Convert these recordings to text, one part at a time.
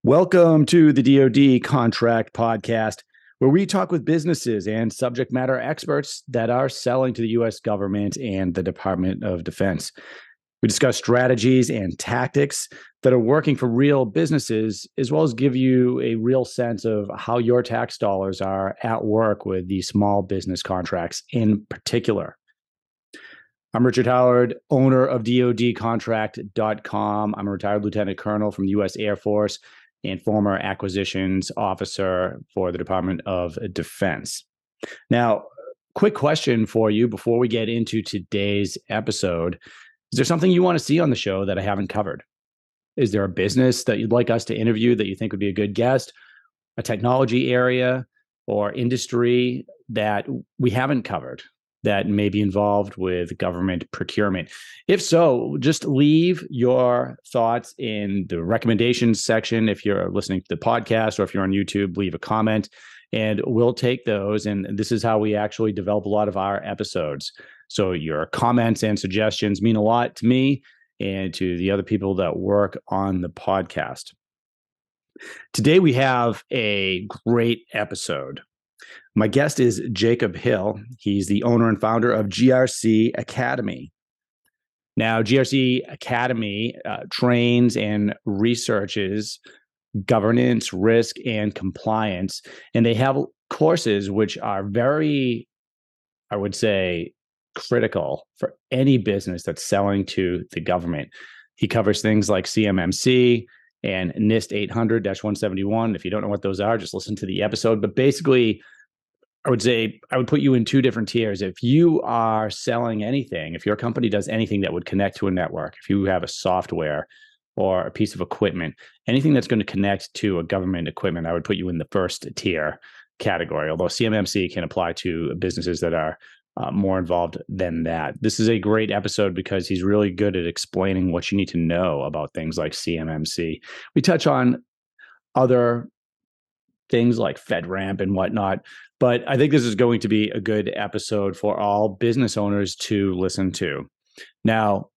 Welcome to the DoD Contract Podcast, where we talk with businesses and subject matter experts that are selling to the U.S. government and the Department of Defense. We discuss strategies and tactics that are working for real businesses, as well as give you a real sense of how your tax dollars are at work with these small business contracts in particular. I'm Richard Howard, owner of DoDContract.com. I'm a retired lieutenant colonel from the U.S. Air Force and former acquisitions officer for the Department of Defense. Now, quick question for you before we get into today's episode. Is there something you want to see on the show that I haven't covered? Is there a business that you'd like us to interview that you think would be a good guest? A technology area or industry that we haven't covered that may be involved with government procurement? If so, just leave your thoughts in the recommendations section. If you're listening to the podcast or if you're on YouTube, leave a comment and we'll take those. And this is how we actually develop a lot of our episodes. So your comments and suggestions mean a lot to me and to the other people that work on the podcast. Today, we have a great episode. My guest is Jacob Hill. He's the owner and founder of GRC Academy. Now, GRC Academy trains and researches governance, risk, and compliance. And they have courses which are very, I would say, critical for any business that's selling to the government. He covers things like CMMC and NIST 800-171. If you don't know what those are, just listen to the episode. But basically, I would say I would put you in two different tiers. If you are selling anything, if your company does anything that would connect to a network, if you have a software or a piece of equipment, anything that's going to connect to a government equipment, I would put you in the first tier category, although CMMC can apply to businesses that are more involved than that. This is a great episode because he's really good at explaining what you need to know about things like CMMC. We touch on other things like FedRAMP and whatnot, but I think this is going to be a good episode for all business owners to listen to. Now,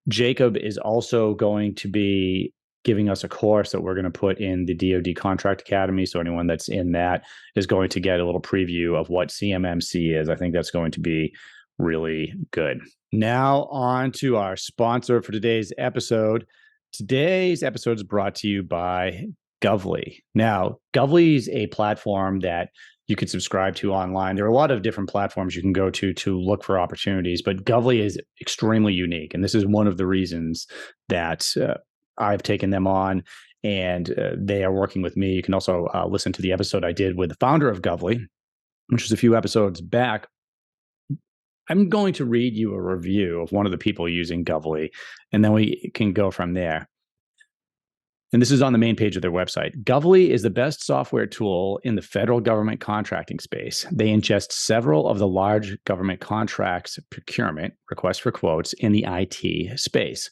Jacob is also going to be giving us a course that we're going to put in the DoD Contract Academy. So anyone that's in that is going to get a little preview of what CMMC is. I think that's going to be really good. Now on to our sponsor for today's episode. Today's episode is brought to you by Govly. Now, Govly is a platform that you could subscribe to online. There are a lot of different platforms you can go to look for opportunities, but Govly is extremely unique. And this is one of the reasons that I've taken them on and they are working with me. You can also listen to the episode I did with the founder of Govly, which was a few episodes back. I'm going to read you a review of one of the people using Govly, and then we can go from there. And this is on the main page of their website. Govly is the best software tool in the federal government contracting space. They ingest several of the large government contracts procurement, requests for quotes, in the IT space,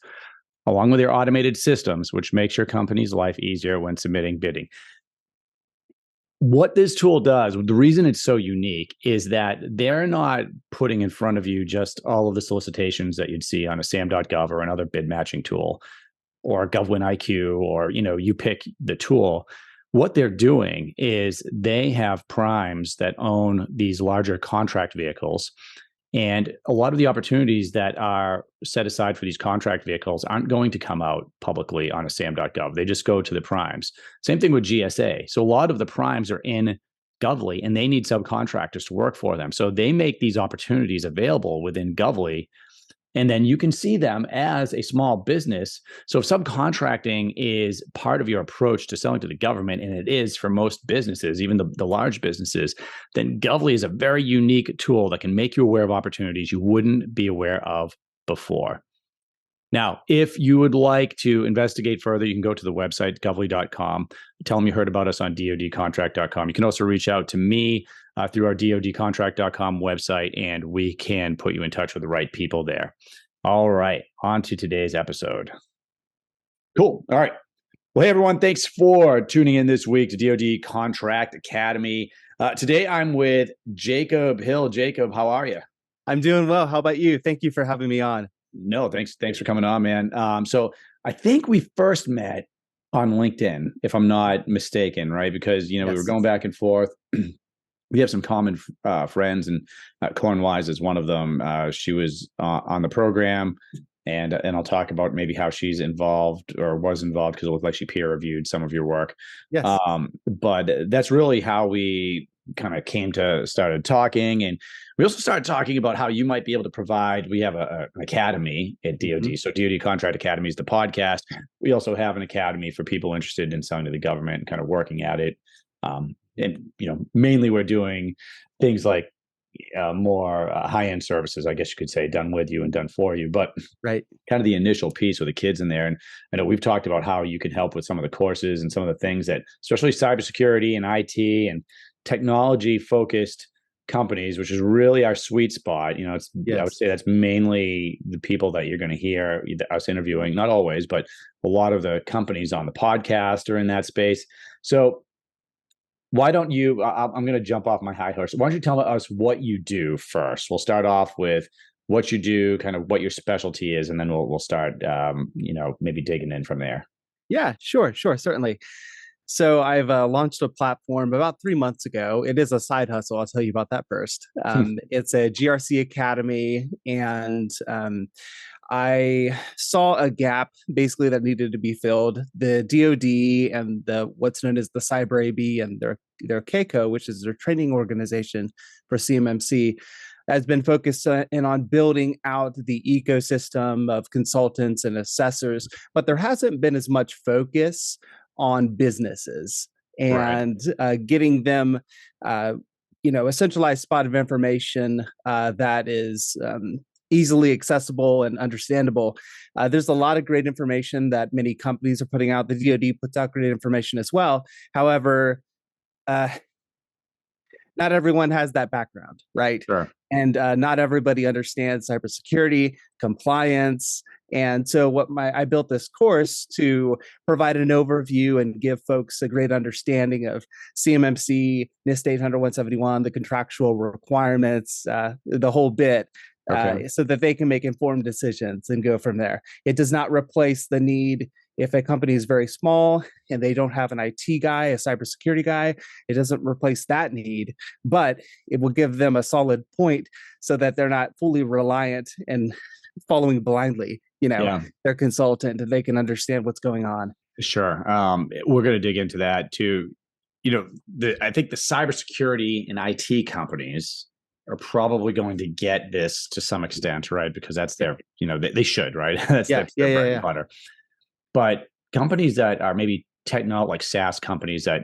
along with their automated systems, which makes your company's life easier when submitting bidding. What this tool does, the reason it's so unique, is that they're not putting in front of you just all of the solicitations that you'd see on a SAM.gov or another bid matching tool, or GovWin IQ, or you pick the tool. What they're doing is they have primes that own these larger contract vehicles. And a lot of the opportunities that are set aside for these contract vehicles aren't going to come out publicly on a SAM.gov. They just go to the primes. Same thing with GSA. So a lot of the primes are in Govly and they need subcontractors to work for them. So they make these opportunities available within Govly. And then you can see them as a small business. So if subcontracting is part of your approach to selling to the government, and it is for most businesses, even the large businesses, then Govly is a very unique tool that can make you aware of opportunities you wouldn't be aware of before. Now, if you would like to investigate further, you can go to the website, govly.com. Tell them you heard about us on DoDContract.com. You can also reach out to me through our DoDContract.com website, and we can put you in touch with the right people there. All right, on to today's episode. Cool. All right. Well, hey, everyone. Thanks for tuning in this week to DoD Contract Academy. Today, I'm with Jacob Hill. Jacob, how are you? I'm doing well. How about you? Thank you for having me on. No, thanks for coming on, man. So I think we first met on LinkedIn, if I'm not mistaken, right? Because we were Yes. going back and forth. We have some common friends, and Corn Wise is one of them. She was on the program, and I'll talk about maybe how she's involved or was involved, because it looked like she peer reviewed some of your work. Yes. But that's really how we kind of started talking, and we also started talking about how you might be able to provide. We have an academy at DoD, so DoD Contract Academy is the podcast. We also have an academy for people interested in selling to the government and kind of working at it. And mainly we're doing things like more high-end services, I guess you could say, done with you and done for you. But Right. kind of the initial piece with the kids in there. And I know we've talked about how you can help with some of the courses and some of the things that, especially cybersecurity and IT and technology focused companies, which is really our sweet spot. I would say that's mainly the people that you're going to hear us interviewing, not always, but a lot of the companies on the podcast are in that space. So why don't you, I'm going to jump off my high horse. Why don't you tell us what you do first? We'll start off with what you do, kind of what your specialty is, and then we'll start, maybe digging in from there. Yeah, sure, certainly. So I've launched a platform about 3 months ago. It is a side hustle. I'll tell you about that first. It's a GRC Academy, and I saw a gap basically that needed to be filled. The DoD and what's known as the Cyber AB and their KCO, which is their training organization for CMMC, has been focused in on building out the ecosystem of consultants and assessors, but there hasn't been as much focus on businesses and getting them, a centralized spot of information that is easily accessible and understandable. There's a lot of great information that many companies are putting out. The DoD puts out great information as well. However, not everyone has that background, right? Sure. And not everybody understands cybersecurity, compliance. And so I built this course to provide an overview and give folks a great understanding of CMMC, NIST 800-171, the contractual requirements, the whole bit. So that they can make informed decisions and go from there. It does not replace the need if a company is very small and they don't have an IT guy, a cybersecurity guy. It doesn't replace that need, but it will give them a solid point so that they're not fully reliant and following blindly, their consultant, and they can understand what's going on. Sure. We're going to dig into that too. I think the cybersecurity and IT companies are probably going to get this to some extent, right? Because that's their, they should, right? That's their bread and butter. But companies that are maybe like SaaS companies that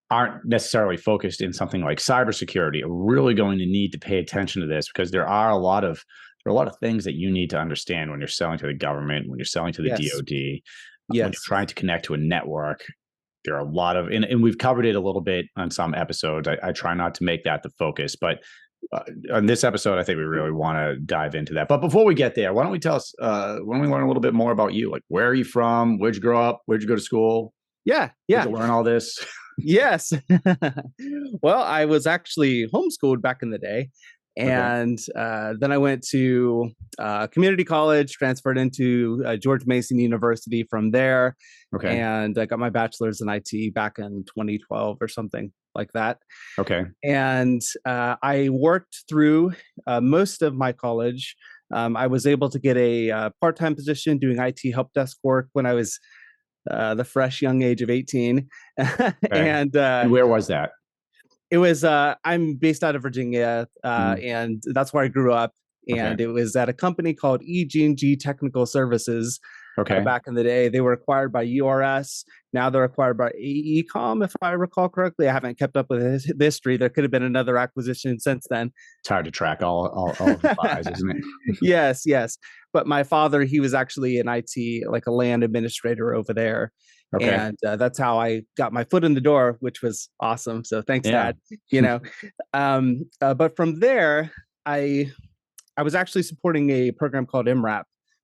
aren't necessarily focused in something like cybersecurity are really going to need to pay attention to this, because there are a lot of things that you need to understand when you're selling to the government, when you're selling to the DoD, when you're trying to connect to a network. There are a lot of, and we've covered it a little bit on some episodes. I try not to make that the focus, but on this episode, I think we really want to dive into that. But before we get there, why don't we why don't we learn a little bit more about you? Like, where are you from? Where'd you grow up? Where'd you go to school? Yeah. Where'd you learn all this? Yes. Well, I was actually homeschooled back in the day. And then I went to community college, transferred into George Mason University from there. And I got my bachelor's in IT back in 2012 or something like that. And I worked through most of my college. I was able to get a part-time position doing IT help desk work when I was the fresh young age of 18. And where was that? It was, I'm based out of Virginia, and that's where I grew up. And it was at a company called EG&G Technical Services. Back in the day, they were acquired by URS. Now they're acquired by AECom, if I recall correctly. I haven't kept up with history. There could have been another acquisition since then. It's hard to track all of the buys, isn't it? Yes. But my father, he was actually an IT, like a LAN administrator over there. And that's how I got my foot in the door, which was awesome. So thanks, Dad. But from there, I was actually supporting a program called MRAP,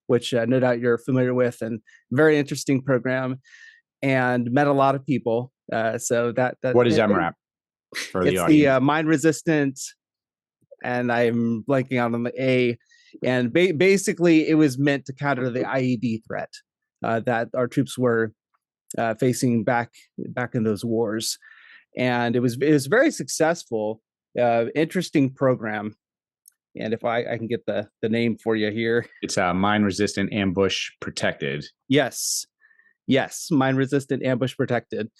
which no doubt you're familiar with, and very interesting program, and met a lot of people. So that what is MRAP for the audience? It's the mine resistant, and I'm blanking out on the A. And basically, it was meant to counter the IED threat that our troops were facing back in those wars, and it was very successful. Interesting program. And if I can get the name for you here. It's mine resistant, ambush protected. Yes. Yes. Mine resistant, ambush protected.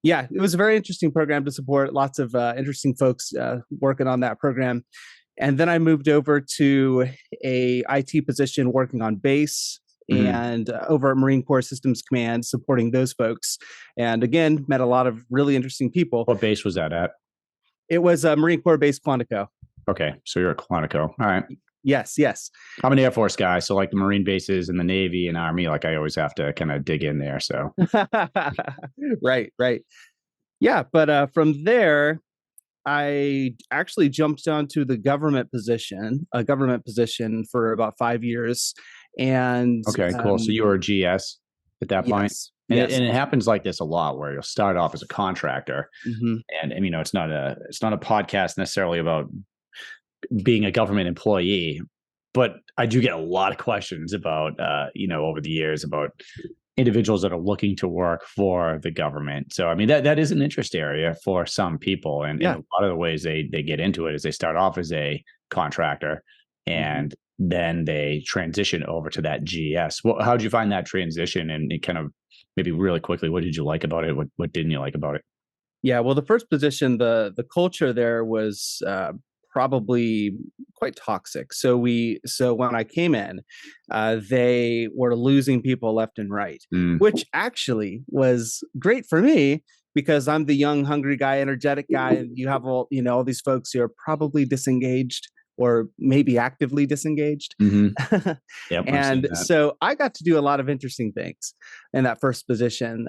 Yeah. It was a very interesting program to support. Lots of interesting folks working on that program. And then I moved over to a IT position working on base and over at Marine Corps Systems Command, supporting those folks. And again, met a lot of really interesting people. What base was that at? It was a Marine Corps base, Quantico. Okay, so you're at Quantico. All right. Yes, yes. I'm an Air Force guy, so like the Marine bases and the Navy and Army, like I always have to kind of dig in there. So right. Yeah, but from there, I actually jumped onto the government position, for about 5 years. And okay, cool. So you were a GS at that point. Yes. And, Yes. and it happens like this a lot, where you'll start off as a contractor, and you know it's not a podcast necessarily about being a government employee, but I do get a lot of questions about over the years about individuals that are looking to work for the government. So I mean that is an interest area for some people, and a lot of the ways they get into it is they start off as a contractor, and then they transition over to that GS. Well, how did you find that transition, and it kind of maybe really quickly, what did you like about it? What didn't you like about it? Yeah, well, the first position, the culture there was probably quite toxic. So when I came in, they were losing people left and right, which actually was great for me because I'm the young, hungry guy, energetic guy, and you have all these folks who are probably disengaged or maybe actively disengaged. Yep, and so I got to do a lot of interesting things in that first position.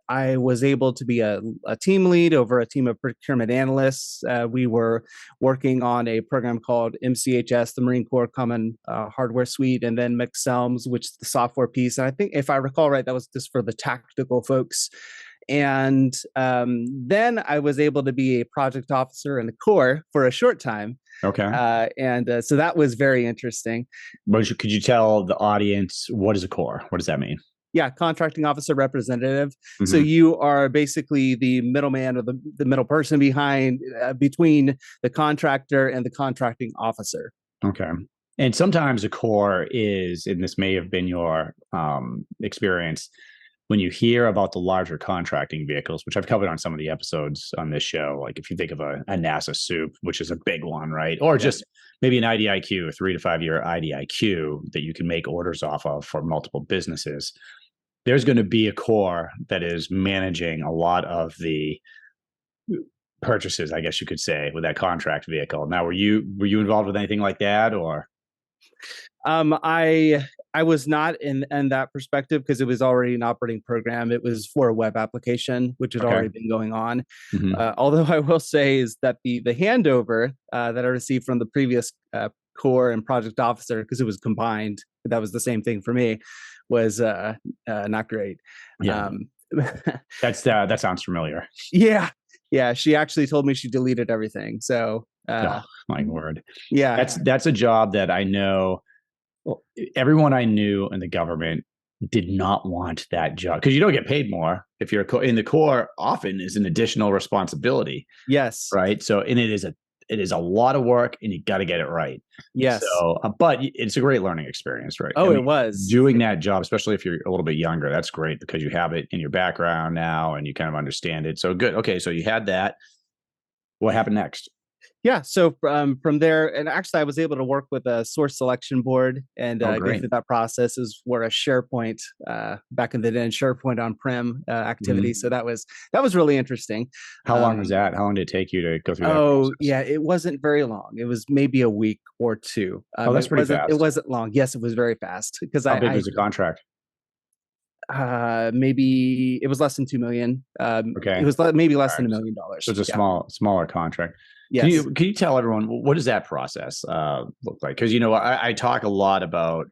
I was able to be a team lead over a team of procurement analysts. We were working on a program called MCHS, the Marine Corps Common Hardware Suite, and then McSelms, which is the software piece. And I think, if I recall right, that was just for the tactical folks. And then I was able to be a project officer in the Corps for a short time. Okay. So that was very interesting. But could you tell the audience, what is a Corps? What does that mean? Yeah, contracting officer representative. So you are basically the middleman, or the middle person between the contractor and the contracting officer. Okay. And sometimes a Corps is, and this may have been your experience, when you hear about the larger contracting vehicles, which I've covered on some of the episodes on this show, like if you think of a NASA SOUP, which is a big one, right? Or just maybe an IDIQ, a 3 to 5 year IDIQ that you can make orders off of for multiple businesses. There's going to be a Corps that is managing a lot of the purchases, I guess you could say, with that contract vehicle. Now, were you involved with anything like that, or? I was not in that perspective because it was already an operating program. It was for a web application, which had already been going on. Although I will say is that the handover that I received from the previous Corps and project officer, because it was combined, that was the same thing for me, was not great. Yeah, that sounds familiar. Yeah. She actually told me she deleted everything. So, oh, my word. Yeah, that's a job that I know. Well, everyone I knew in the government did not want that job because you don't get paid more if you're in the Corps. Often is an additional responsibility. Yes. Right. So, and it is a lot of work, and you got to get it right. Yes. So, but it's a great learning experience, right? Oh, it was doing that job, especially if you're a little bit younger. That's great because you have it in your background now, and you kind of understand it. So good. Okay, so you had that. What happened next? Yeah. So from there, and actually I was able to work with a source selection board and go through that process. Is where a SharePoint back in the day, SharePoint on-prem activity. So that was really interesting. How long was that? How long did it take you to go through that process? Yeah, it wasn't very long. It was maybe a week or two. That's pretty fast. It wasn't long. Yes, it was very fast because How big was the contract? Maybe it was less than $2 million. It was maybe less than $1 million. So it's a smaller contract. Yes. Can you tell everyone, what does that process look like? Because I talk a lot about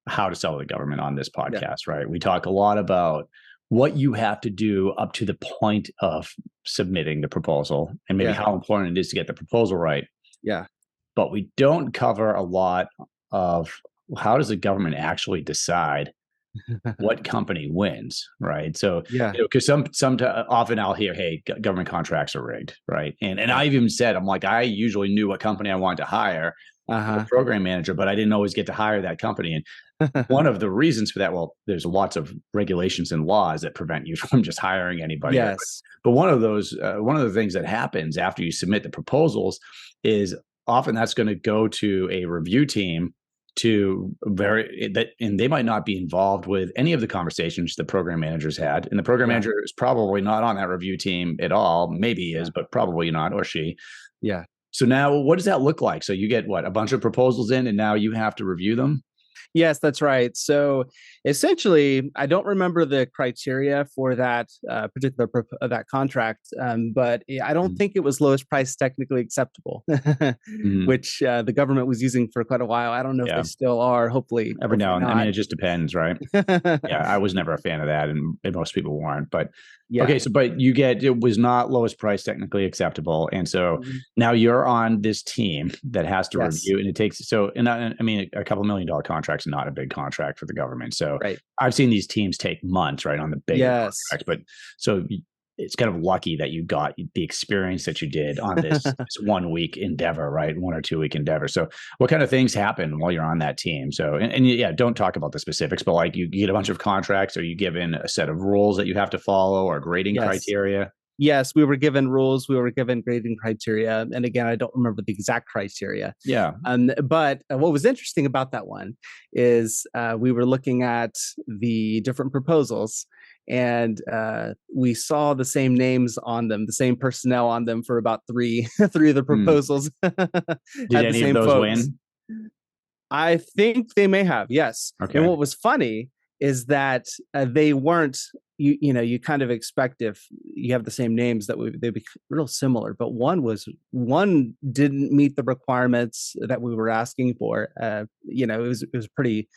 how to sell to the government on this podcast, right? We talk a lot about what you have to do up to the point of submitting the proposal, and maybe how important it is to get the proposal right. Yeah. But we don't cover a lot of how does the government actually decide what company wins, right? So, Yeah. because often I'll hear, "Hey, government contracts are rigged," right? And Yeah. I've even said, I'm like, I usually knew what company I wanted to hire as a Uh-huh. program manager, but I didn't always get to hire that company. And one of the reasons for that, well, there's lots of regulations and laws that prevent you from just hiring anybody. Right? Yes. But one of the things that happens after you submit the proposals is often that's going to go to a review team and they might not be involved with any of the conversations the program managers had, and the program Yeah. manager is probably not on that review team at all. Maybe he is, Yeah. but probably not, or she. Yeah. So now, what does that look like? So you get what, a bunch of proposals in, and now you have to review them. Yes, that's right. So essentially, I don't remember the criteria for that particular that contract, but I don't think it was lowest price technically acceptable, Mm-hmm. which the government was using for quite a while. I don't know if they Yeah, still are. Hopefully, every hopefully now and I mean, not. it just depends, right? Yeah, I was never a fan of that, and most people weren't. But okay, Yeah. so but it was not lowest price technically acceptable, and so Mhm. now you're on this team that has to Yes. review, and it takes I mean, a couple $1 million contract's not a big contract for the government. So Right. I've seen these teams take months, right, on the bigger Yes. contracts, but so it's kind of lucky that you got the experience that you did on this 1 week endeavor, right? 1 or 2 week endeavor. So what kind of things happen while you're on that team? So, and yeah, don't talk about the specifics, but like you get a bunch of contracts, or you given a set of rules that you have to follow, or grading Yes. criteria? Yes, we were given rules, we were given grading criteria, and again, I don't remember the exact criteria. Yeah. But what was interesting about that one is we were looking at the different proposals, and we saw the same names on them, the same personnel on them for about three of the Hmm. proposals Did had the any of same those folks. win? I think they may have, yes. And Okay. what was funny is that they weren't. You kind of expect if you have the same names that they'd be real similar, but one didn't meet the requirements that we were asking for. It was pretty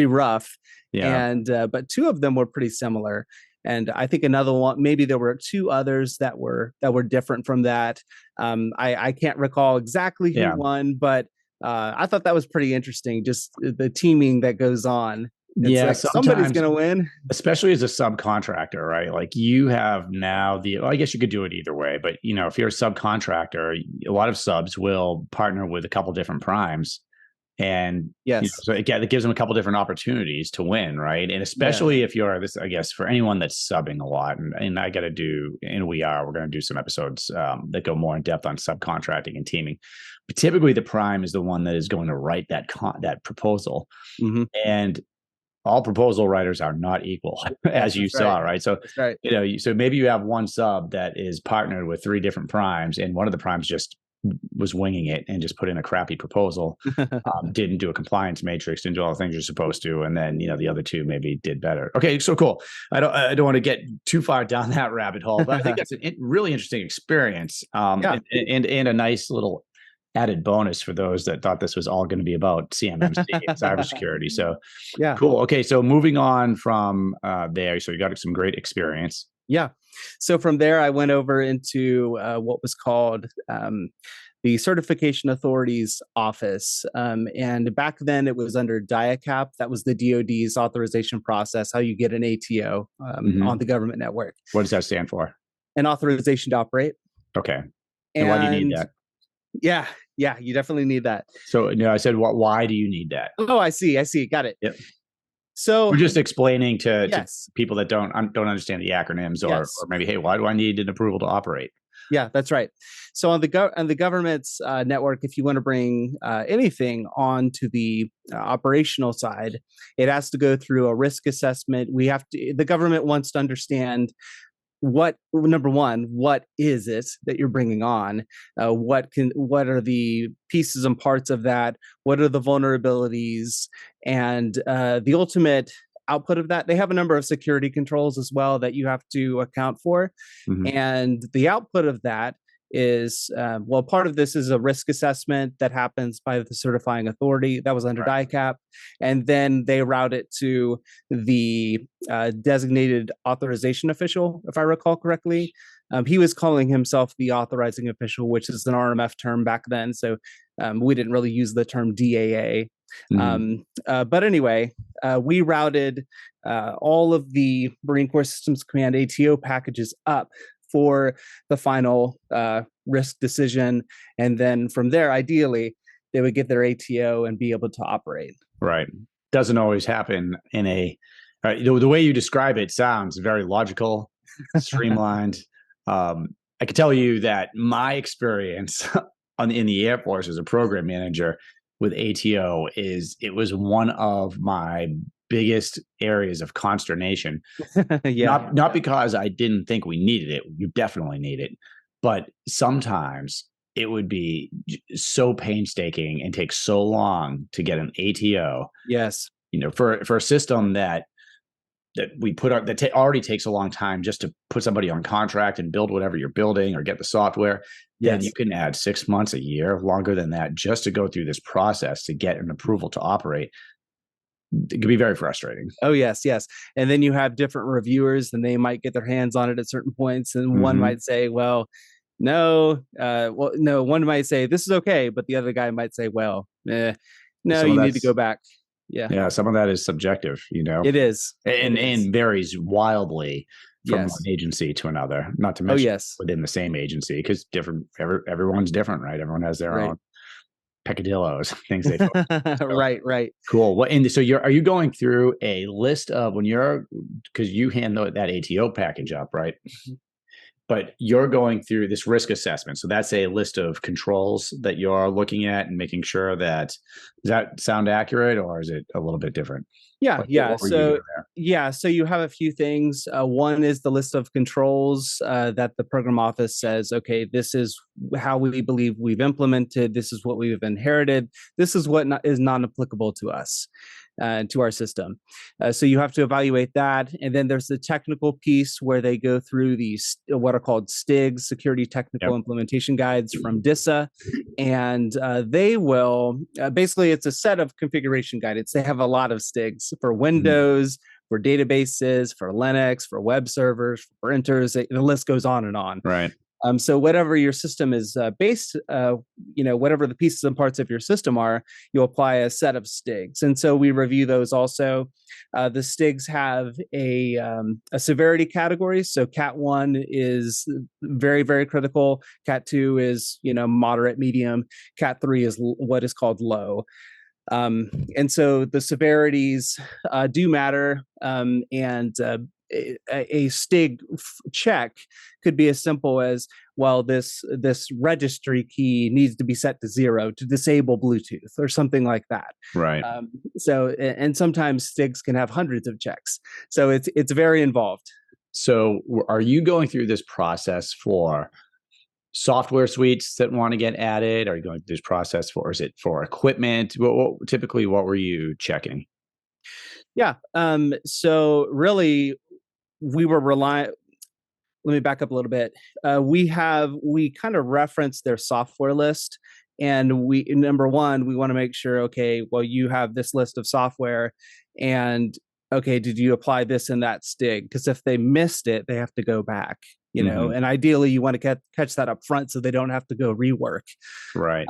rough, Yeah. and but two of them were pretty similar. And I think another one, maybe there were two others that were different from that. I can't recall exactly who Yeah. won, but I thought that was pretty interesting. Just the teaming that goes on. It's Yeah. like somebody's Sometimes, going to win. especially as a subcontractor, right? Like you have now well, I guess you could do it either way, but if you're a subcontractor, a lot of subs will partner with a couple different primes, and Yes. so it gives them a couple different opportunities to win, right? And Yeah. especially if you're this, I guess, for anyone that's subbing a lot, and I got to do, and we're going to do some episodes that go more in depth on subcontracting and teaming. But typically, the prime is the one that is going to write that proposal, Hmm. and all proposal writers are not equal, Yes, as you that's right. saw, right? So, That's right. so maybe you have one sub that is partnered with three different primes, and one of the primes just was winging it and just put in a crappy proposal, didn't do a compliance matrix, didn't do all the things you're supposed to, and then the other two maybe did better. Okay, so cool. I don't want to get too far down that rabbit hole, but I think that's a really interesting experience, Yeah. and a nice little added bonus for those that thought this was all going to be about CMMC and cybersecurity. So Yeah. cool. Okay, so moving on from there, so you got some great experience. Yeah. So from there, I went over into what was called the Certification Authority's office. And back then it was under DIACAP. That was the DoD's authorization process, how you get an ATO on the government network. What does that stand for? An authorization to operate. Okay. And why do you need that? Yeah, you definitely need that. So I said, why do you need that? Oh, I see. Got it. Yep. So We're just explaining to yes, people that don't understand the acronyms, or yes. or maybe, hey, why do I need an approval to operate? Yeah, that's right. So on the government's network, if you want to bring anything onto the operational side, it has to go through a risk assessment. The government wants to understand number one, what is it that you're bringing on? What are the pieces and parts of that? What are the vulnerabilities? And the ultimate output of that, they have a number of security controls as well that you have to account for. Mm-hmm. And the output of that is, part of this is a risk assessment that happens by the certifying authority that was under DICAP. And then they route it to the designated authorization official, if I recall correctly. He was calling himself the authorizing official, which is an RMF term back then. So we didn't really use the term DAA. But anyway, we routed all of the Marine Corps Systems Command ATO packages up for the final risk decision. And then from there, ideally, they would get their ATO and be able to operate. Right. Doesn't always happen in the way you describe it sounds very logical, streamlined. I can tell you that my experience in the Air Force as a program manager with ATO it was one of my biggest areas of consternation. Not because I didn't think we needed it. You definitely need it. But sometimes it would be so painstaking and take so long to get an ATO. Yes. For a system that we put out that already takes a long time just to put somebody on contract and build whatever you're building or get the software. Then you can add 6 months, a year, longer than that, just to go through this process to get an approval to operate. It can be very frustrating. Oh, yes. And then you have different reviewers and they might get their hands on it at certain points. And one might say, well, no, one might say this is okay. But the other guy might say, well, no, you need to go back. Yeah. Some of that is subjective, It is. And varies wildly from one agency to another, not to mention within the same agency, because everyone's different, right? Everyone has their own peccadillos, things they focus on. Right. Cool. So are you going through a list of because you hand that ATO package up, right? But you're going through this risk assessment. So that's a list of controls that you're looking at and making sure that, does that sound accurate or is it a little bit different? Yeah. So you have a few things. One is the list of controls that the program office says, okay, this is how we believe we've implemented. This is what we've inherited. This is what is non-applicable to us. To our system. So you have to evaluate that. And then there's the technical piece where they go through these, what are called STIGs, Security Technical Implementation Guides from DISA. And they will, basically it's a set of configuration guidance. They have a lot of STIGs for Windows, for databases, for Linux, for web servers, for printers. The list goes on and on. Right. So whatever your system is based, whatever the pieces and parts of your system are, you'll apply a set of STIGs. And so we review those also. The STIGs have a severity category. So Cat 1 is very, very critical. Cat 2 is, moderate, medium. Cat 3 is what is called low. And so the severities do matter. And a STIG check could be as simple as, well, this registry key needs to be set to 0 to disable Bluetooth or something like that. Right. And sometimes STIGs can have hundreds of checks. So it's very involved. So are you going through this process for software suites that want to get added? Are you going through this process is it for equipment? Typically, what were you checking? Yeah. So really, we were let me back up a little bit. We kind of reference their software list, and number one, we want to make sure, okay, well, you have this list of software, and okay, did you apply this in that STIG? Because if they missed it, they have to go back. And ideally you want to catch that up front so they don't have to go rework. Right.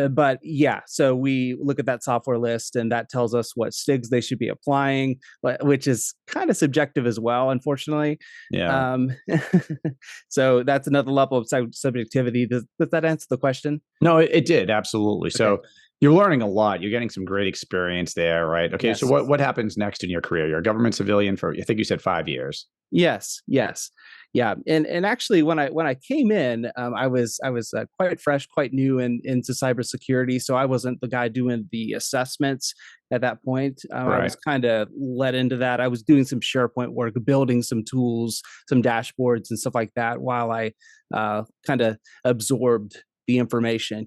But yeah, so we look at that software list and that tells us what STIGs they should be applying, which is kind of subjective as well, unfortunately. Yeah. So that's another level of subjectivity. Does that answer the question? No, it did. Absolutely. Okay. So you're learning a lot. You're getting some great experience there, right? Okay. Yes. So what happens next in your career? You're a government civilian for, I think you said 5 years. Yes. Yeah. And actually when I came in, I was quite fresh, quite new into cybersecurity. So I wasn't the guy doing the assessments at that point. Right. I was kind of led into that. I was doing some SharePoint work, building some tools, some dashboards and stuff like that while I kind of absorbed the information,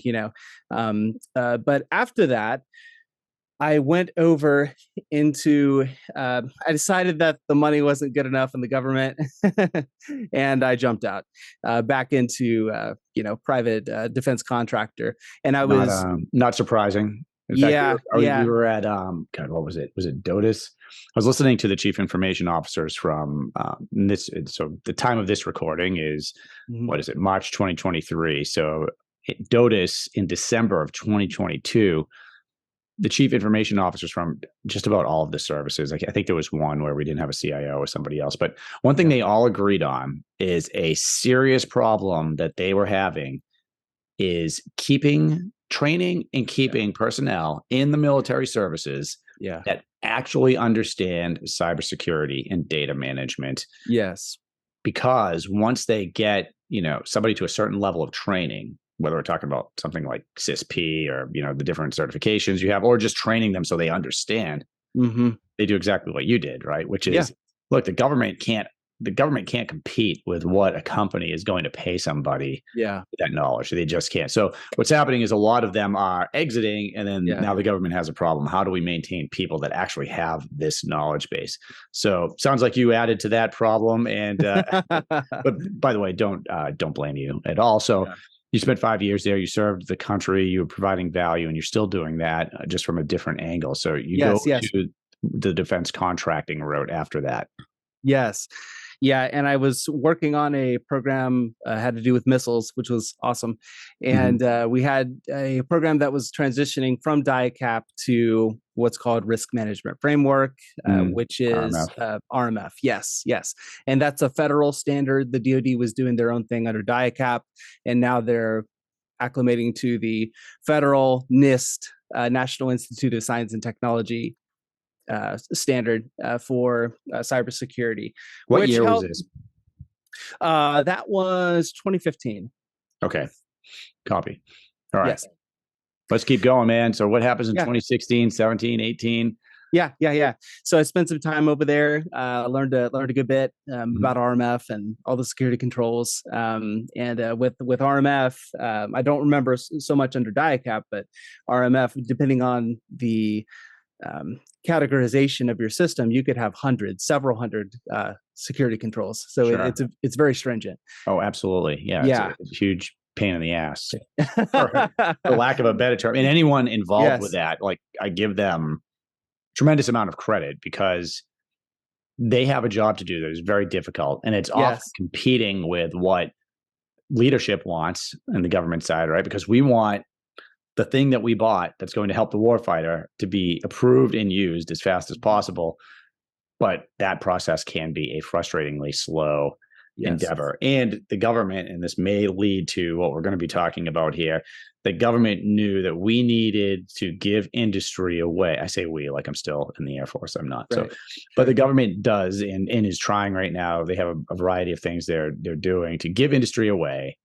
but after that, I went over into, I decided that the money wasn't good enough in the government and I jumped out back into, private defense contractor. And I was not surprising. In fact, we were at, God, what was it? Was it DOTUS? I was listening to the chief information officers from so the time of this recording is, what is it? March 2023. So DOTUS in December of 2022, the chief information officers from just about all of the services. I think there was one where we didn't have a CIO or somebody else, but one thing they all agreed on is a serious problem that they were having is training and keeping personnel in the military services that actually understand cybersecurity and data management. Yes. Because once they get, somebody to a certain level of training, whether we're talking about something like CISP or, the different certifications you have, or just training them so they understand, they do exactly what you did, right? Which is, look, the government can't compete with what a company is going to pay somebody with that knowledge. They just can't. So what's happening is a lot of them are exiting, and then now the government has a problem. How do we maintain people that actually have this knowledge base? So sounds like you added to that problem. And but by the way, don't blame you at all. So you spent 5 years there. You served the country. You were providing value, and you're still doing that just from a different angle. So you go to the defense contracting route after that. Yes. Yeah, and I was working on a program had to do with missiles, which was awesome. And we had a program that was transitioning from DIACAP to what's called Risk Management Framework, which is RMF. Yes. And that's a federal standard. The DoD was doing their own thing under DIACAP, and now they're acclimating to the federal NIST, National Institute of Science and Technology standard for cybersecurity. What year was this? That was 2015. Okay. Copy. All right. Yes. Let's keep going, man. So what happens in 2016, 17, 18? Yeah. So I spent some time over there, learned a good bit about RMF and all the security controls. And with RMF, I don't remember so much under DIACAP, but RMF, depending on the categorization of your system, you could have several hundred security controls. So it's very stringent. Oh, absolutely. Yeah. It's a huge pain in the ass, for lack of a better term. And anyone involved with that, like, I give them tremendous amount of credit, because they have a job to do that is very difficult, and it's often competing with what leadership wants on the government side, right? Because we want the thing that we bought that's going to help the warfighter to be approved and used as fast as possible. But that process can be a frustratingly slow endeavor. And the government, and this may lead to what we're going to be talking about here, the government knew that we needed to give industry away. I say we, like I'm still in the Air Force. I'm not. Right. So, but the government does and is trying right now. They have a variety of things they're doing to give industry away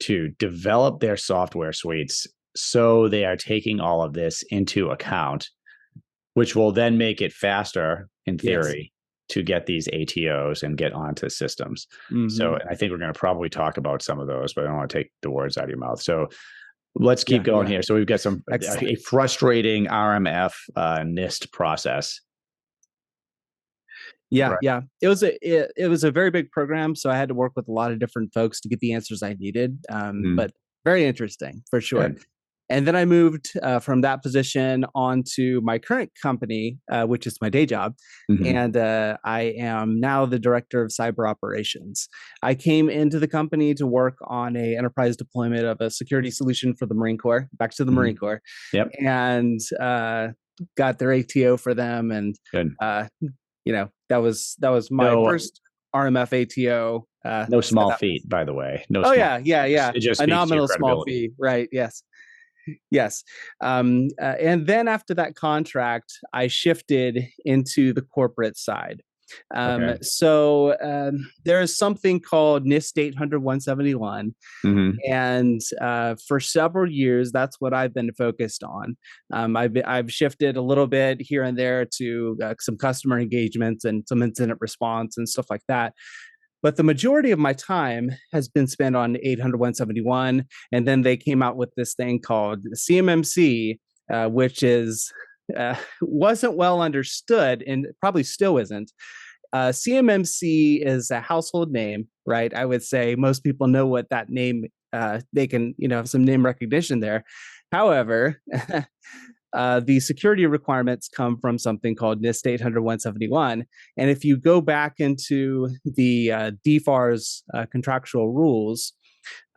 to develop their software suites. So they are taking all of this into account, which will then make it faster, in theory, to get these ATOs and get onto systems. So I think we're going to probably talk about some of those, but I don't want to take the words out of your mouth. So let's keep going here. So we've got a frustrating RMF NIST process. Yeah. It was a very big program, so I had to work with a lot of different folks to get the answers I needed. But very interesting for sure. Good. And then I moved from that position on to my current company, which is my day job. And I am now the director of cyber operations. I came into the company to work on a enterprise deployment of a security solution for the Marine Corps, back to the Marine Corps. And got their ATO for them. And, that was my first RMF ATO. No small feat, by the way. Yeah. It just a nominal small fee. Right. Yes. And then after that contract, I shifted into the corporate side. So there is something called NIST 800-171. And for several years, that's what I've been focused on. I've shifted a little bit here and there to some customer engagements and some incident response and stuff like that. But the majority of my time has been spent on 800-171. And then they came out with this thing called CMMC, which wasn't well understood and probably still isn't. CMMC is a household name, right? I would say most people know what that name, they can, have some name recognition there. However, the security requirements come from something called NIST 800-171. And if you go back into the DFARS contractual rules,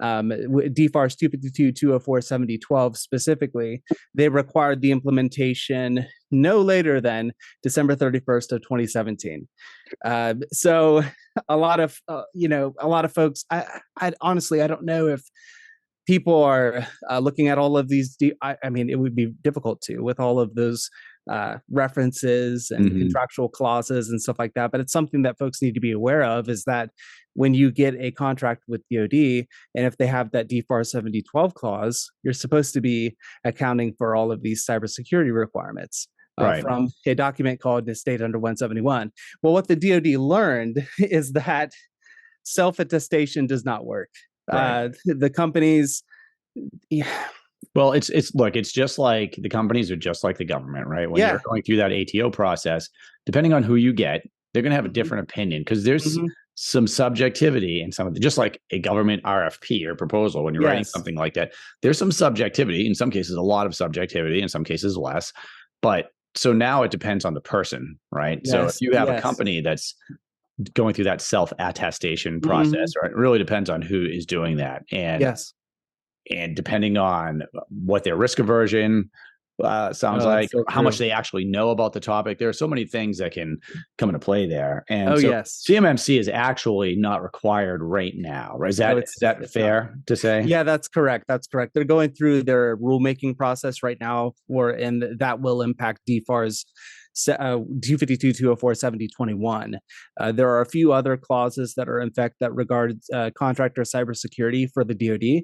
DFARS 252, 204, 7012 specifically, they required the implementation no later than December 31st of 2017. So a lot of folks, I honestly, I don't know if people are looking at all of these. I mean, it would be difficult to with all of those references and contractual clauses and stuff like that. But it's something that folks need to be aware of, is that when you get a contract with DoD, and if they have that DFAR 7012 clause, you're supposed to be accounting for all of these cybersecurity requirements. Right. From a document called the State Under 171. Well, what the DoD learned is that self-attestation does not work. Right. The companies, well, it's just like the companies are just like the government, right? When you're going through that ATO process, depending on who you get, they're going to have a different opinion, because there's some subjectivity in some of the, just like a government RFP or proposal. When you're writing something like that, there's some subjectivity, in some cases a lot of subjectivity, in some cases less. But so now it depends on the person, right? So if you have a company that's going through that self-attestation process, right, it really depends on who is doing that. And and depending on what their risk aversion sounds like, so how much they actually know about the topic, there are so many things that can come into play there. And CMMC is actually not required right now. Right? Is that fair to say? Yeah, that's correct. That's correct. They're going through their rulemaking process right now, and that will impact DFARS 252, 204, 7021. There are a few other clauses that are in fact that regard contractor cybersecurity for the DoD,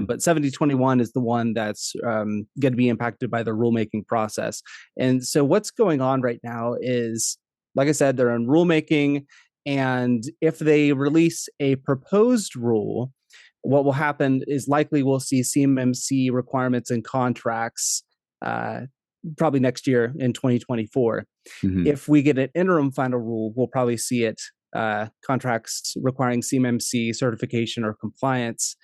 but 7021 is the one that's going to be impacted by the rulemaking process. And so what's going on right now is, like I said, they're in rulemaking, and if they release a proposed rule, what will happen is likely we'll see CMMC requirements and contracts probably next year in 2024. If we get an interim final rule, we'll probably see it contracts requiring CMMC certification or compliance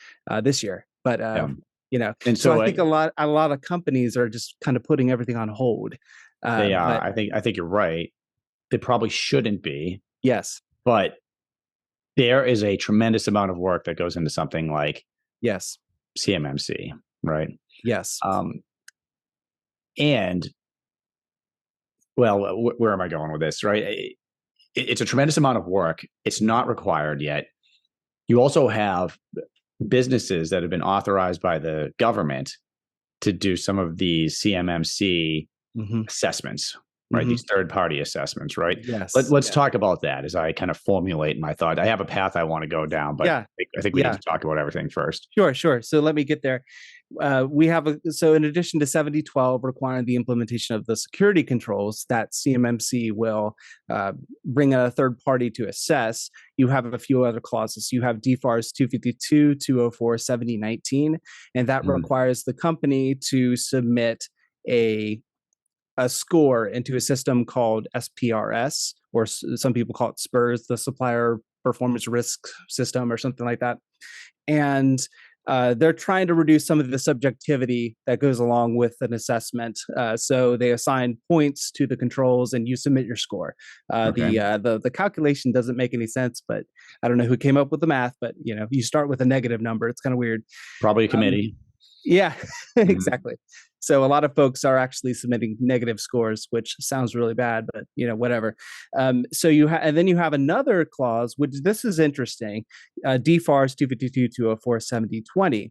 this year. But and so I think a lot of companies are just kind of putting everything on hold. They are. I think you're right. They probably shouldn't be. Yes, but there is a tremendous amount of work that goes into something like CMMC, right? Yes. And well, where am I going with this, right? It's a tremendous amount of work. It's not required yet. You also have businesses that have been authorized by the government to do some of these CMMC assessments, right? These third-party assessments, right? Let's talk about that as I kind of formulate my thought. I have a path I want to go down, but I think we need to talk about everything first. Sure. So let me get there. We have so in addition to 7012 requiring the implementation of the security controls that CMMC will bring in a third party to assess, you have a few other clauses. You have DFARS 252, 204, 7019, and that requires the company to submit a score into a system called SPRS, or some people call it SPRS, the Supplier Performance Risk System, or something like that. And they're trying to reduce some of the subjectivity that goes along with an assessment. So they assign points to the controls, and you submit your score. The calculation doesn't make any sense, but I don't know who came up with the math. But you start with a negative number. It's kind of weird. Probably a committee. Exactly. So a lot of folks are actually submitting negative scores, which sounds really bad, but whatever. So and then you have another clause, which this is interesting, DFARS 252, 204, 7020.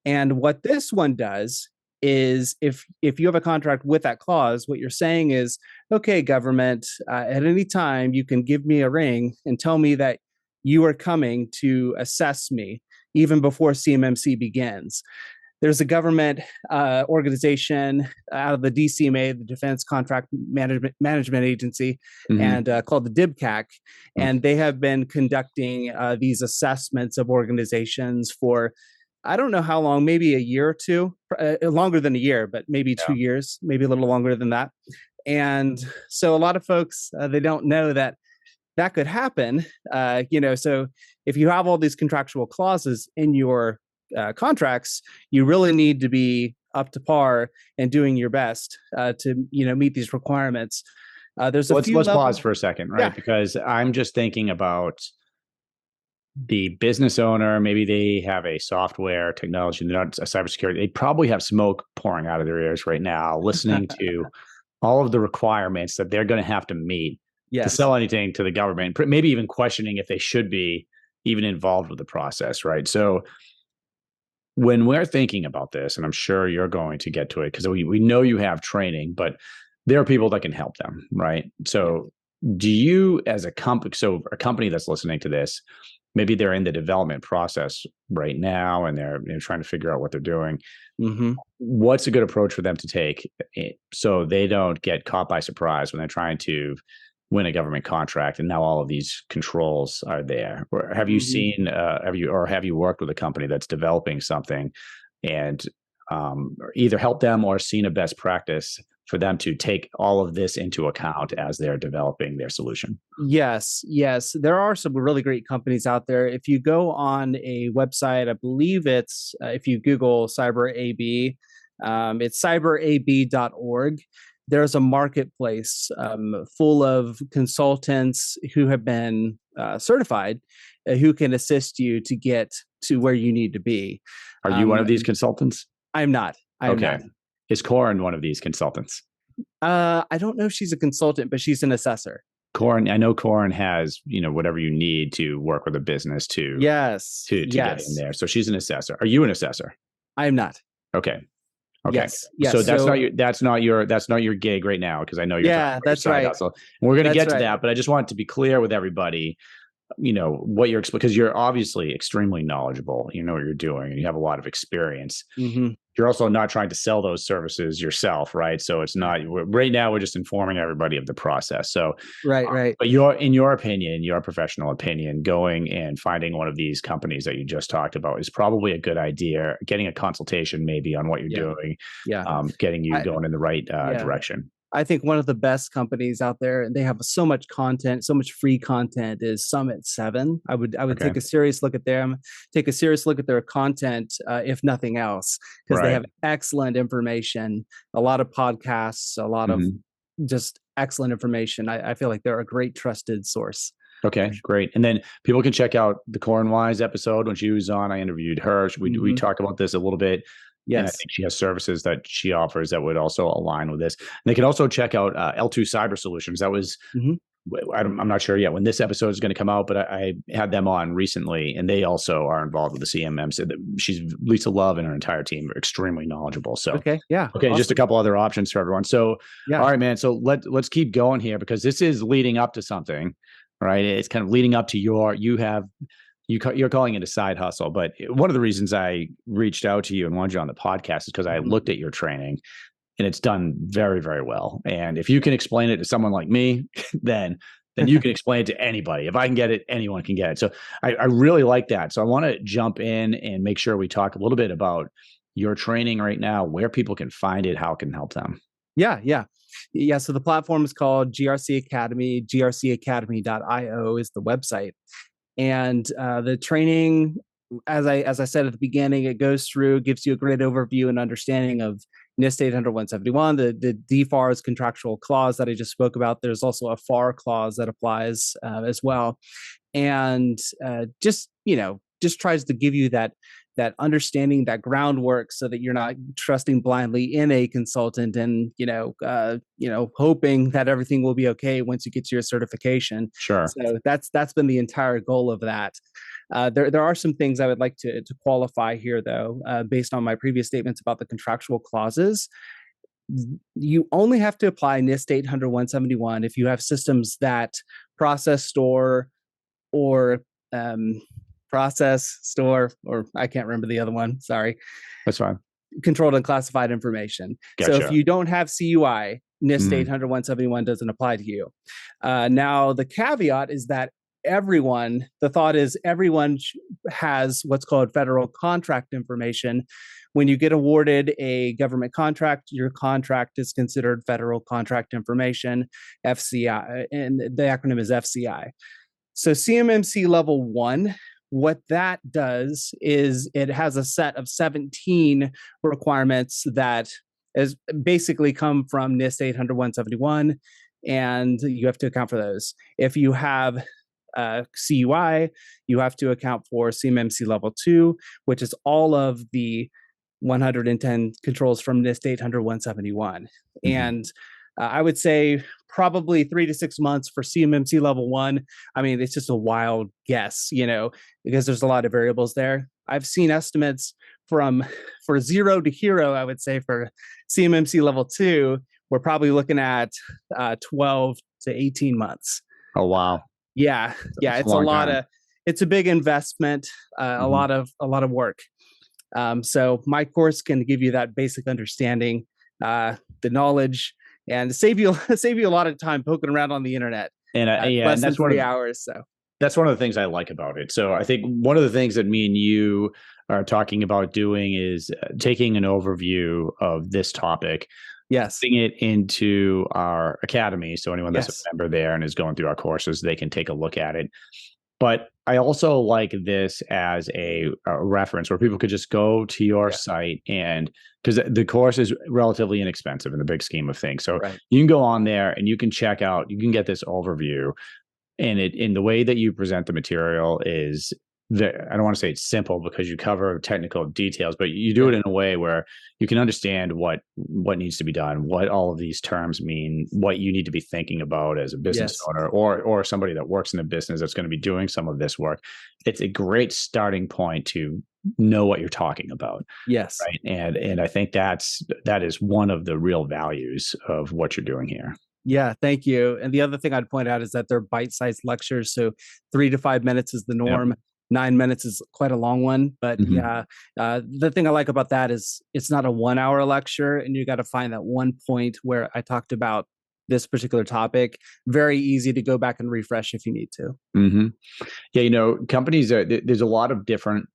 And what this one does is if you have a contract with that clause, what you're saying is, okay, government, at any time you can give me a ring and tell me that you are coming to assess me even before CMMC begins. There's a government organization out of the DCMA, the Defense Contract Management Agency, and called the DIBCAC, and they have been conducting these assessments of organizations for, I don't know how long, maybe a year or two, longer than a year, but maybe 2 years, maybe a little longer than that. And so a lot of folks, they don't know that could happen. So if you have all these contractual clauses in your contracts, you really need to be up to par and doing your best to meet these requirements. Let's pause for a second, right? Because I'm just thinking about the business owner, maybe they have a software technology, they're not a cybersecurity. They probably have smoke pouring out of their ears right now, listening to all of the requirements that they're going to have to meet to Yes. sell anything to the government, maybe even questioning if they should be even involved with the process, right? So when we're thinking about this, and I'm sure you're going to get to it because we know you have training, but there are people that can help them, right? So do you, as a company, so a company that's listening to this, maybe they're in the development process right now and they're trying to figure out what they're doing. Mm-hmm. What's a good approach for them to take so they don't get caught by surprise when they're trying to win a government contract and now all of these controls are there? Or have you Mm-hmm. seen, have you worked with a company that's developing something and either help them or seen a best practice for them to take all of this into account as they're developing their solution? Yes, yes. There are some really great companies out there. If you go on a website, I believe it's, if you Google Cyber AB, it's cyberab.org. There's a marketplace full of consultants who have been certified, who can assist you to get to where you need to be. Are you one of these consultants? I'm not. I'm Okay. not. Is Corin one of these consultants? I don't know if she's a consultant, but she's an assessor. Corin, I know Corin has, whatever you need to work with a business Yes. to get in Yes. there. So she's an assessor. Are you an assessor? I'm not. Okay. Okay. Yes. Yes. So So that's not your gig right now, because I know you're talking yeah, about your that's side right. hustle. And we're going to That's get to right. that, but I just want to be clear with everybody, what you're, because you're obviously extremely knowledgeable. You know what you're doing and you have a lot of experience. Mm-hmm. You're also not trying to sell those services yourself, right? So it's not right now. We're just informing everybody of the process. So, Right. Right. but in your opinion, your professional opinion, going and finding one of these companies that you just talked about is probably a good idea. Getting a consultation maybe on what you're doing, Yeah. getting you I, going in the right yeah. direction. I think one of the best companies out there, and they have so much content, so much free content, is Summit 7. I would Okay. take a serious look at them, take a serious look at their content, if nothing else, because they have excellent information, a lot of podcasts, a lot of just excellent information. I feel like they're a great trusted source. Okay, great. And then people can check out the Corin Wise episode when she was on. I interviewed her. We talked about this a little bit. Yes. And I think she has services that she offers that would also align with this. And they can also check out L2 Cyber Solutions. That was, I'm not sure yet when this episode is going to come out, but I had them on recently, and they also are involved with the CMM. So she's Lisa Love and her entire team are extremely knowledgeable. So okay, awesome. Just a couple other options for everyone. So all right, man. So let's keep going here, because this is leading up to something, right? It's kind of leading up to you're calling it a side hustle, but one of the reasons I reached out to you and wanted you on the podcast is because I looked at your training and it's done very, very well. And if you can explain it to someone like me, then you can explain it to anybody. If I can get it, anyone can get it. So I really like that. So I want to jump in and make sure we talk a little bit about your training right now, where people can find it, how it can help them. Yeah. So the platform is called GRC Academy. grcacademy.io is the website. And the training, as I said at the beginning, it goes through, gives you a great overview and understanding of NIST 800-171, the DFARS contractual clause that I just spoke about. There's also a FAR clause that applies as well. And just tries to give you that understanding, that groundwork, so that you're not trusting blindly in a consultant and hoping that everything will be okay once you get to your certification. Sure. So that's been the entire goal of that. There are some things I would like to qualify here, though, based on my previous statements about the contractual clauses. You only have to apply NIST 800-171 if you have systems that process, store, or I can't remember the other one. Sorry. That's fine. Controlled and classified information. Gotcha. So if you don't have CUI, NIST 800-171 doesn't apply to you. Now, the caveat is that everyone has what's called federal contract information. When you get awarded a government contract, your contract is considered federal contract information, FCI, and the acronym is FCI. So CMMC level 1, what that does is it has a set of 17 requirements that is basically come from NIST 800-171, and you have to account for those. If you have CUI. You have to account for CMMC level 2, which is all of the 110 controls from NIST 800-171. And I would say probably 3 to 6 months for CMMC level 1. I mean, it's just a wild guess, because there's a lot of variables there. I've seen estimates for 0 to hero, I would say for CMMC level 2, we're probably looking at 12 to 18 months. Oh, wow. Yeah. It's it's a big investment, a lot of work. So my course can give you that basic understanding, the knowledge, and save you a lot of time poking around on the internet. And less than 3 hours. So that's one of the things I like about it. So I think one of the things that me and you are talking about doing is taking an overview of this topic, putting it into our academy. So anyone that's a member there and is going through our courses, they can take a look at it. But I also like this as a reference where people could just go to your site, and because the course is relatively inexpensive in the big scheme of things. So you can go on there and you can check out, you can get this overview. And in the way that you present the material is I don't want to say it's simple because you cover technical details, but you do it in a way where you can understand what needs to be done, what all of these terms mean, what you need to be thinking about as a business owner or somebody that works in a business that's going to be doing some of this work. It's a great starting point to know what you're talking about. Yes. Right. And I think that is one of the real values of what you're doing here. Yeah, thank you. And the other thing I'd point out is that they're bite-sized lectures. So 3 to 5 minutes is the norm. 9 minutes is quite a long one. But the thing I like about that is it's not a 1-hour lecture, and you got to find that one point where I talked about this particular topic. Very easy to go back and refresh if you need to. Yeah, companies there's a lot of different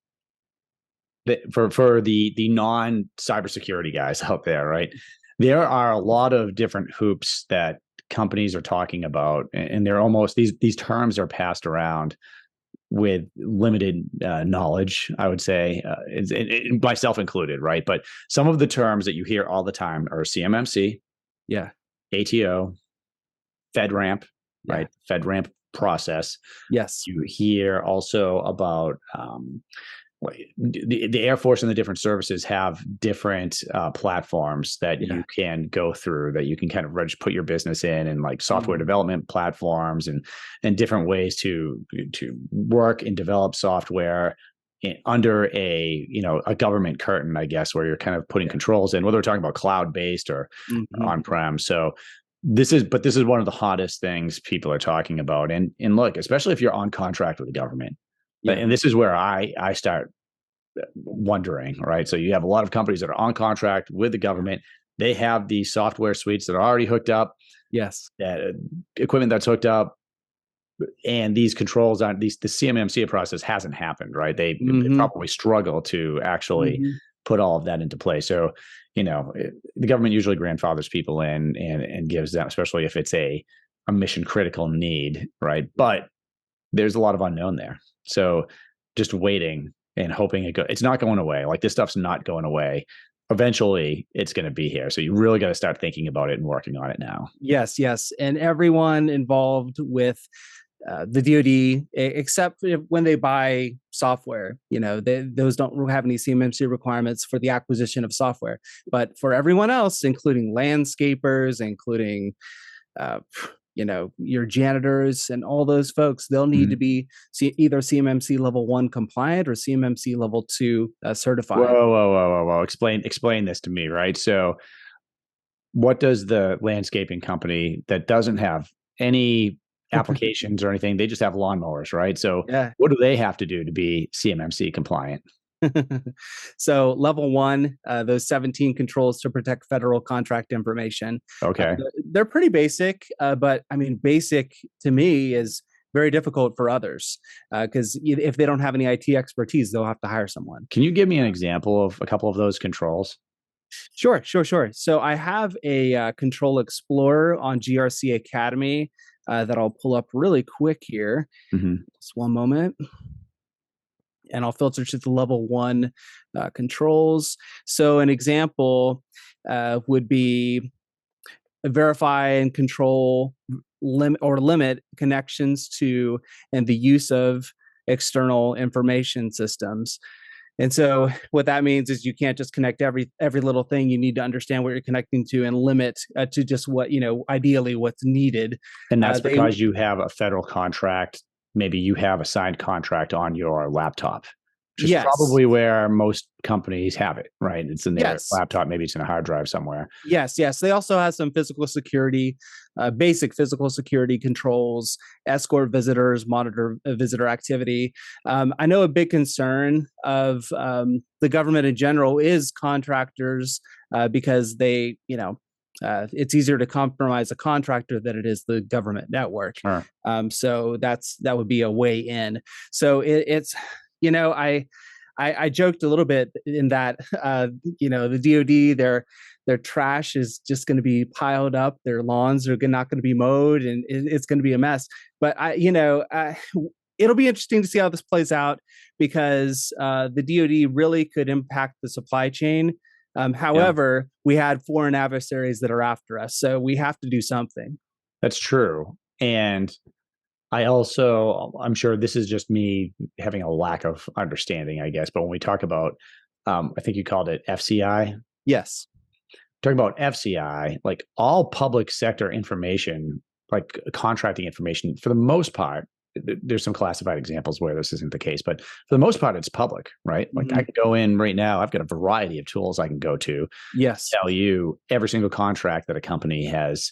for the non-cybersecurity guys out there, right? There are a lot of different hoops that companies are talking about, and they're almost these terms are passed around with limited knowledge, I would say, myself included, right? But some of the terms that you hear all the time are CMMC, ATO, FedRAMP, right? FedRAMP process. Yes. You hear also about the Air Force and the different services have different platforms that you can go through, that you can kind of put your business in, and like software development platforms and different ways to work and develop software under a government curtain, I guess, where you're kind of putting controls in, whether we're talking about cloud-based or on-prem. So this is one of the hottest things people are talking about. And look, especially if you're on contract with the government. And this is where I start wondering, right? So you have a lot of companies that are on contract with the government. They have these software suites that are already hooked up. Yes. That equipment that's hooked up, and these controls the CMMC process hasn't happened, right? They probably struggle to actually put all of that into play. So, the government usually grandfathers people in and gives them, especially if it's a mission critical need, right? But there's a lot of unknown there. So just waiting and hoping it's not going away. Like, this stuff's not going away. Eventually it's going to be here. So you really got to start thinking about it and working on it now. Yes. And everyone involved with the DoD, except when they buy software, those don't have any CMMC requirements for the acquisition of software. But for everyone else, including landscapers, including your janitors and all those folks, they'll need to be either CMMC level 1 compliant or CMMC level 2 certified. Whoa. Explain this to me, right? So what does the landscaping company that doesn't have any applications or anything, they just have lawnmowers, right? So what do they have to do to be CMMC compliant? So level 1, those 17 controls to protect federal contract information. Okay. They're pretty basic, but I mean, basic to me is very difficult for others because if they don't have any IT expertise, they'll have to hire someone. Can you give me an example of a couple of those controls? Sure. So I have a Control Explorer on GRC Academy that I'll pull up really quick here. Just one moment. And I'll filter to the level 1 controls. So an example would be verify and control limit connections to and the use of external information systems. And so what that means is you can't just connect every little thing. You need to understand what you're connecting to and limit to just what, ideally what's needed. And that's because you have a federal contract. Maybe you have a signed contract on your laptop, which is probably where most companies have it, right? It's in their laptop. Maybe it's in a hard drive somewhere. Yes. They also have some physical security, basic physical security controls, escort visitors, monitor visitor activity. I know a big concern of the government in general is contractors because they, it's easier to compromise a contractor than it is the government network. Sure. So that would be a way in. So it's, I joked a little bit in that, the DoD, their trash is just going to be piled up. Their lawns are not going to be mowed, and it's going to be a mess. But it'll be interesting to see how this plays out because the DoD really could impact the supply chain. However, we had foreign adversaries that are after us, so we have to do something. That's true. And I'm sure this is just me having a lack of understanding, I guess. But when we talk about, I think you called it FCI. Yes. Talking about FCI, like all public sector information, like contracting information, for the most part, there's some classified examples where this isn't the case, but for the most part, it's public, right? Like I can go in right now. I've got a variety of tools I can go to. Yes. Tell you every single contract that a company has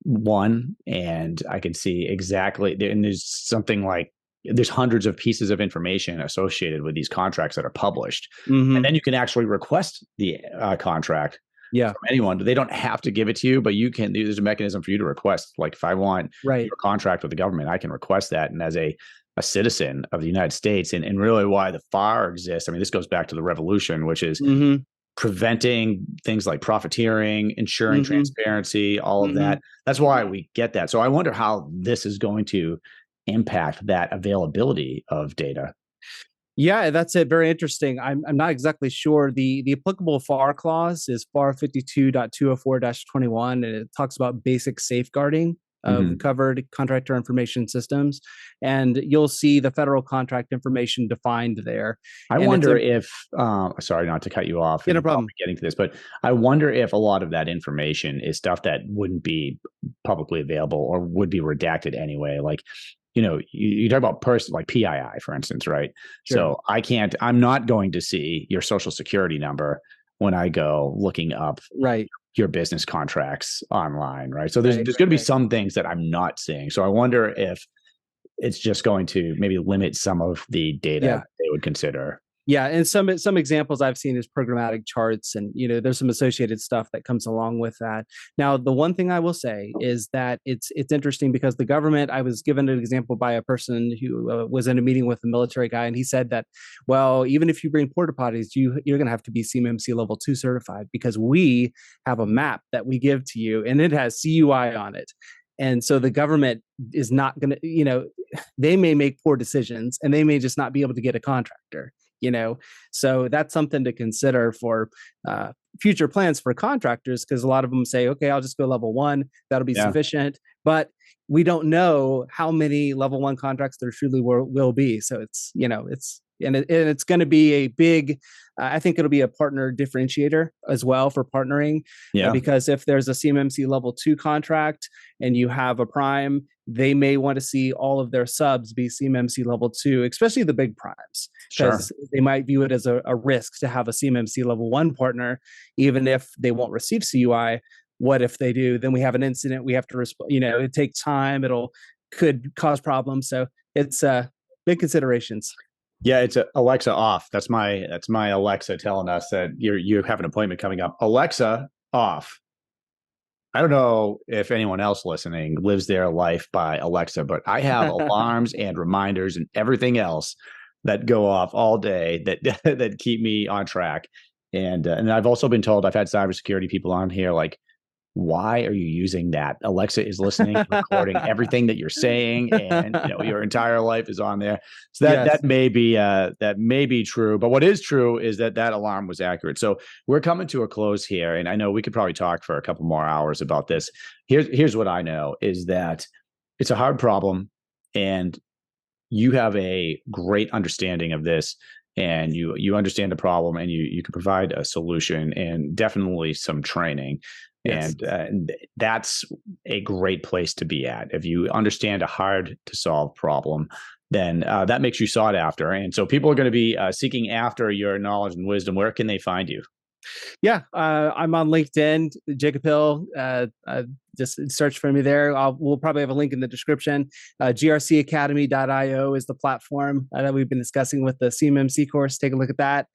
won, and I can see exactly. And there's something like there's hundreds of pieces of information associated with these contracts that are published, and then you can actually request the contract. From anyone. They don't have to give it to you, but you can. There's a mechanism for you to request. Like if I want your contract with the government, I can request that. And as a citizen of the United States, and really why the FAR exists. I mean, this goes back to the revolution, which is preventing things like profiteering, ensuring transparency, all of that. That's why we get that. So I wonder how this is going to impact that availability of data. Yeah, that's it. Very interesting. I'm not exactly sure. The applicable FAR clause is FAR 52.204-21, and it talks about basic safeguarding of covered contractor information systems. And you'll see the federal contract information defined there. I wonder if, sorry, not to cut you off. No problem. Getting to this, but I wonder if a lot of that information is stuff that wouldn't be publicly available or would be redacted anyway. Like, you talk about like PII, for instance, right? Sure. So I'm not going to see your social security number when I go looking up your business contracts online, right? So there's going to be some things that I'm not seeing. So I wonder if it's just going to maybe limit some of the data they would consider. Yeah, and some examples I've seen is programmatic charts, and there's some associated stuff that comes along with that. Now, the one thing I will say is that it's interesting because the government. I was given an example by a person who was in a meeting with a military guy, and he said that, well, even if you bring porta potties, you're going to have to be CMMC level 2 certified because we have a map that we give to you, and it has CUI on it. And so the government is not going to, they may make poor decisions, and they may just not be able to get a contractor. So that's something to consider for future plans for contractors, because a lot of them say, okay, I'll just go level 1. That'll be sufficient. But we don't know how many level 1 contracts there truly will be. So it's going to be a big, I think it'll be a partner differentiator as well for partnering. Because if there's a CMMC level 2 contract and you have a prime, they may want to see all of their subs be CMMC level 2, especially the big primes, because they might view it as a risk to have a CMMC level 1 partner, even if they won't receive CUI. What if they do? Then we have an incident. We have to respond. It takes time. Could cause problems. So it's big considerations. Yeah, it's Alexa off. That's my Alexa telling us that you have an appointment coming up. Alexa off. I don't know if anyone else listening lives their life by Alexa, but I have alarms and reminders and everything else that go off all day that keep me on track. And I've also been told, I've had cybersecurity people on here, like, why are you using that? Alexa is listening, recording everything that you're saying, and your entire life is on there. So that Yes. that may be true. But what is true is that that alarm was accurate. So we're coming to a close here, and I know we could probably talk for a couple more hours about this. Here's what I know is that it's a hard problem, and you have a great understanding of this, and you understand the problem, and you can provide a solution and definitely some training. Yes. And that's a great place to be at. If you understand a hard to solve problem, then that makes you sought after. And so people are going to be seeking after your knowledge and wisdom. Where can they find you? Yeah, I'm on LinkedIn, Jacob Hill. Just search for me there. We'll probably have a link in the description. GRCacademy.io is the platform that we've been discussing with the CMMC course. Take a look at that.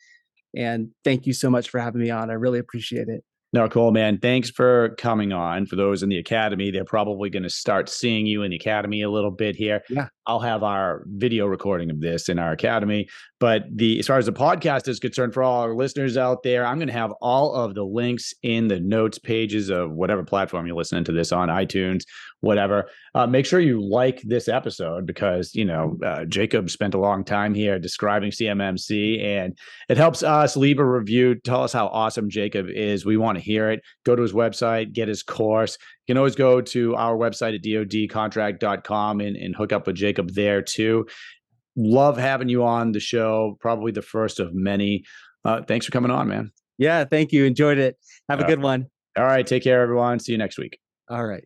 And thank you so much for having me on. I really appreciate it. No, cool, man. Thanks for coming on. For those in the academy, they're probably going to start seeing you in the academy a little bit here. Yeah. I'll have our video recording of this in our academy. But as far as the podcast is concerned, for all our listeners out there, I'm going to have all of the links in the notes pages of whatever platform you're listening to this on, iTunes, whatever. Make sure you like this episode because, Jacob spent a long time here describing CMMC, and it helps us. Leave a review. Tell us how awesome Jacob is. We want to hear it. Go to his website, get his course. You can always go to our website at dodcontract.com and hook up with Jacob there too. Love having you on the show. Probably the first of many. Thanks for coming on, man. Yeah, thank you. Enjoyed it. Have a good one. All right. Take care, everyone. See you next week. All right.